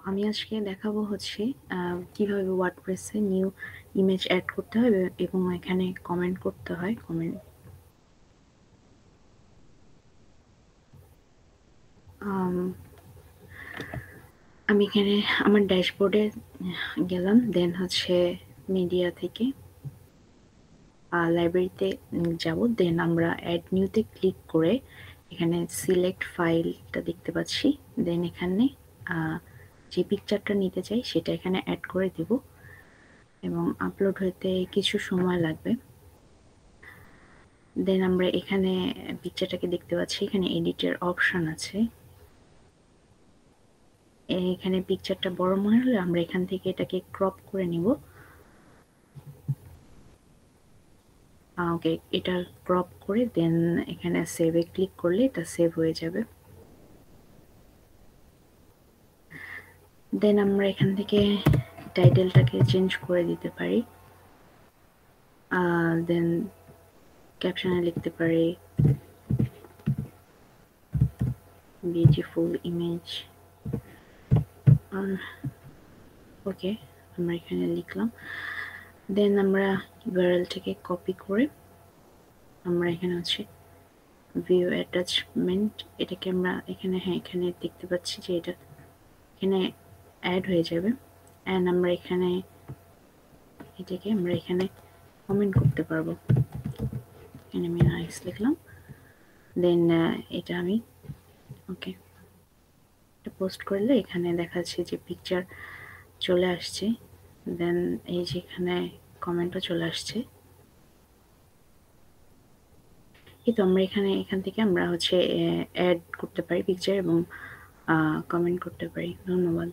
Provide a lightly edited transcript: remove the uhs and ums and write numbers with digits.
আমি আজকে দেখাবো হচ্ছে কিভাবে ওয়ার্ডপ্রেসে নিউ ইমেজ অ্যাড করতে হয় এবং এখানে কমেন্ট করতে হয়। আমি এখানে আমার ড্যাশবোর্ডে গেলাম, দেন হচ্ছে মিডিয়া থেকে লাইব্রেরিতে যাব, দেন আমরা অ্যাড নিউতে ক্লিক করে এখানে সিলেক্ট ফাইলটা দেখতে পাচ্ছি, দেন এখানে যে পিকচারটা নিতে চাই সেটা এখানে অ্যাড করে দেব এবং আপলোড হতে কিছু সময় লাগবে। দেন আমরা এখানে পিকচারটাকে দেখতে পাচ্ছি, এখানে এডিটের অপশন আছে। এখানে পিকচারটা বড় মনে হলে আমরা এখান থেকে এটাকে ক্রপ করে নিব। ওকে, এটা ক্রপ করে দেন এখানে সেভে ক্লিক করলে এটা সেভ হয়ে যাবে। দেন আমরা এখান থেকে টাইটেলটাকে চেঞ্জ করে দিতে পারি, দেন ক্যাপশনে লিখতে পারি বিউটিফুল ইমেজ। ওকে, আমরা এখানে লিখলাম। দেন আমরা ইউআরএলটাকে কপি করে আমরা এখানে হচ্ছে ভিউ অ্যাটাচমেন্ট, এটাকে আমরা এখানে এখানে দেখতে পাচ্ছি যে এটা এখানে অ্যাড হয়ে যাবে। অ্যান্ড আমরা এখানে এটাকে আমরা এখানে কমেন্ট করতে পারবো। এখানে আমি নাইস লিখলাম, দেন এটা আমি ওকে এটা পোস্ট করলে এখানে দেখাচ্ছে যে পিকচার চলে আসছে, দেন এই যে এখানে কমেন্টও চলে আসছে। এই তো আমরা এখান থেকে আমরা হচ্ছে অ্যাড করতে পারি পিকচার এবং কমেন্ট করতে পারি। ধন্যবাদ।